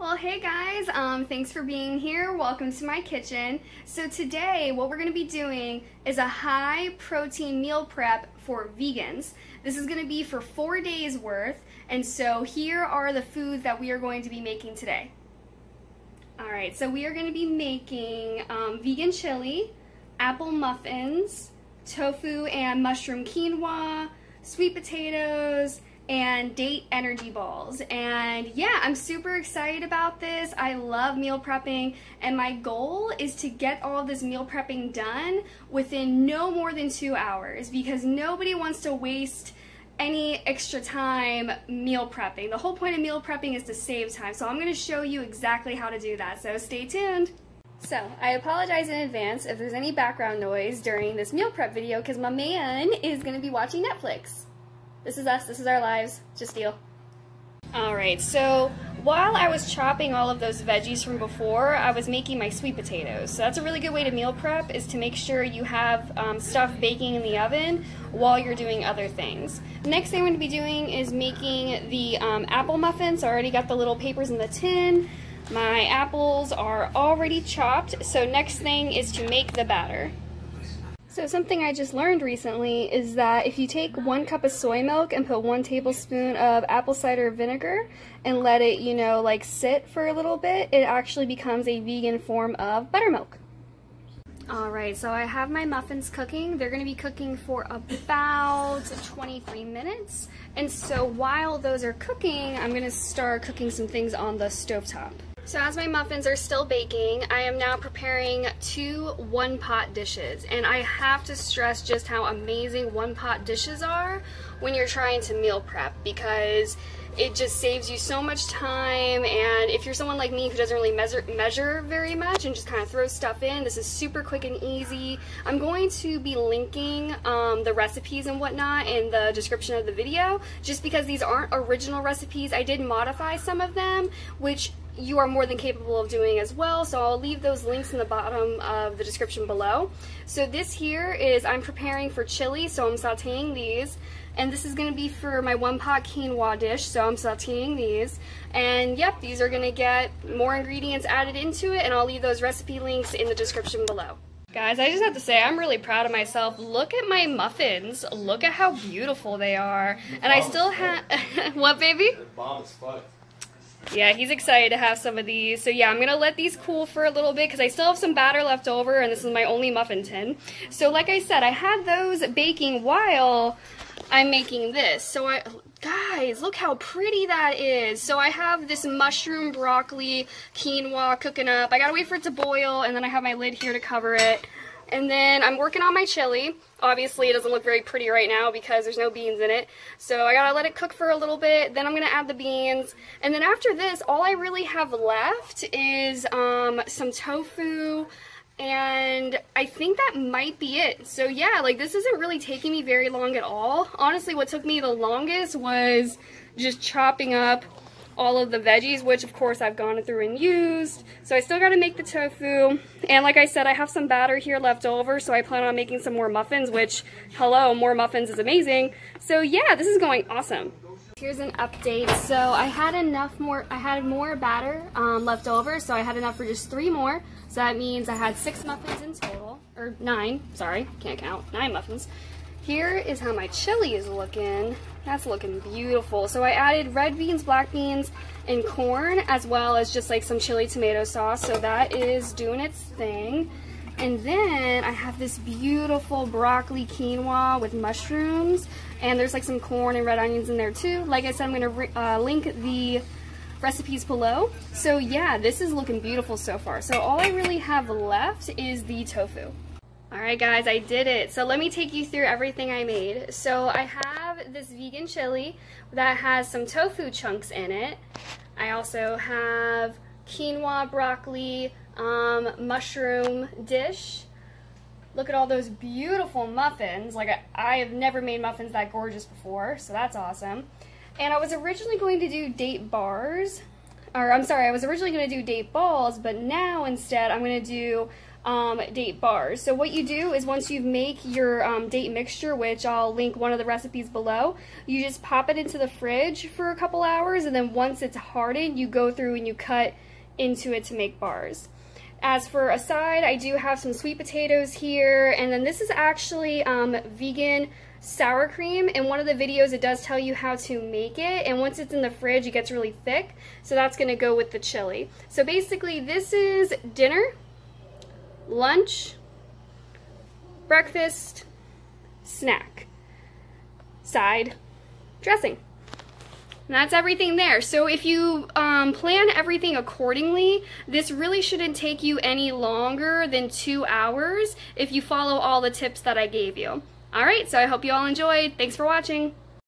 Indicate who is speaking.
Speaker 1: Well, hey guys, thanks for being here. Welcome to my kitchen. So today, what we're gonna be doing is a high protein meal prep for vegans. This is gonna be for 4 days worth, and so here are the foods that we are going to be making today. All right, so we are gonna be making vegan chili, apple muffins, tofu and mushroom quinoa, sweet potatoes, and date energy balls. And yeah, I'm super excited about this. I love meal prepping, and my goal is to get all of this meal prepping done within no more than 2 hours, because nobody wants to waste any extra time meal prepping. The whole point of meal prepping is to save time, so I'm going to show you exactly how to do that, so stay tuned. So, I apologize in advance if there's any background noise during this meal prep video, because my man is going to be watching Netflix. This is us, this is our lives, just deal. Alright, so while I was chopping all of those veggies from before, I was making my sweet potatoes. So that's a really good way to meal prep, is to make sure you have stuff baking in the oven while you're doing other things. Next thing I'm going to be doing is making the apple muffins. So I already got the little papers in the tin. My apples are already chopped, so next thing is to make the batter. So something I just learned recently is that if you take 1 cup of soy milk and put 1 tablespoon of apple cider vinegar and let it, like sit for a little bit, it actually becomes a vegan form of buttermilk. Alright, so I have my muffins cooking. They're going to be cooking for about 23 minutes. And so while those are cooking, I'm going to start cooking some things on the stovetop. So as my muffins are still baking, I am now preparing 2 one-pot dishes. And I have to stress just how amazing one-pot dishes are when you're trying to meal prep, because it just saves you so much time. And if you're someone like me who doesn't really measure very much and just kind of throws stuff in, this is super quick and easy. I'm going to be linking the recipes and whatnot in the description of the video, just because these aren't original recipes. I did modify some of them, which you are more than capable of doing as well, so I'll leave those links in the bottom of the description below. So this here is, I'm preparing for chili, so I'm sauteing these, and this is going to be for my 1-pot quinoa dish, so I'm sauteing these, and yep, these are going to get more ingredients added into it, and I'll leave those recipe links in the description below. Guys, I just have to say, I'm really proud of myself. Look at my muffins. Look at how beautiful they are. And I still have... What, baby?
Speaker 2: The bomb is fucked.
Speaker 1: Yeah, he's excited to have some of these. So yeah, I'm going to let these cool for a little bit because I still have some batter left over, and this is my only muffin tin. So like I said, I had those baking while I'm making this. So guys, look how pretty that is. So I have this mushroom, broccoli, quinoa cooking up. I gotta wait for it to boil, and then I have my lid here to cover it. And then I'm working on my chili. Obviously, it doesn't look very pretty right now because there's no beans in it. So I gotta let it cook for a little bit. Then I'm gonna add the beans. And then after this, all I really have left is some tofu. And I think that might be it. So yeah, like, this isn't really taking me very long at all. Honestly, what took me the longest was just chopping up all of the veggies, which of course I've gone through and used. So I still got to make the tofu, and like I said, I have some batter here left over, so I plan on making some more muffins, which, hello, more muffins is amazing. So yeah, this is going awesome. Here's an update. So I had more batter left over, so I had enough for just 3 more. So that means I had 6 muffins in total, or 9, sorry, can't count, 9 muffins. Here is how my chili is looking. That's looking beautiful. So I added red beans, black beans, and corn, as well as just like some chili tomato sauce. So that is doing its thing. And then I have this beautiful broccoli quinoa with mushrooms, and there's like some corn and red onions in there too. Like I said, I'm going to link the recipes below. So yeah, this is looking beautiful so far. So all I really have left is the tofu. Alright guys, I did it. So let me take you through everything I made. So I have this vegan chili that has some tofu chunks in it. I also have quinoa, broccoli, mushroom dish. Look at all those beautiful muffins. Like, I have never made muffins that gorgeous before, so that's awesome. And I was originally going to do date bars, or I'm sorry, I was originally going to do date balls, but now instead I'm going to do date bars. So what you do is once you make your date mixture, which I'll link one of the recipes below, you just pop it into the fridge for a couple hours, and then once it's hardened, you go through and you cut into it to make bars. As for a side, I do have some sweet potatoes here, and then this is actually vegan sour cream. In one of the videos it does tell you how to make it, and once it's in the fridge it gets really thick, so that's going to go with the chili. So basically this is dinner, lunch, breakfast, snack, side, dressing. And that's everything there. So if you plan everything accordingly, this really shouldn't take you any longer than 2 hours if you follow all the tips that I gave you. Alright, so I hope you all enjoyed. Thanks for watching.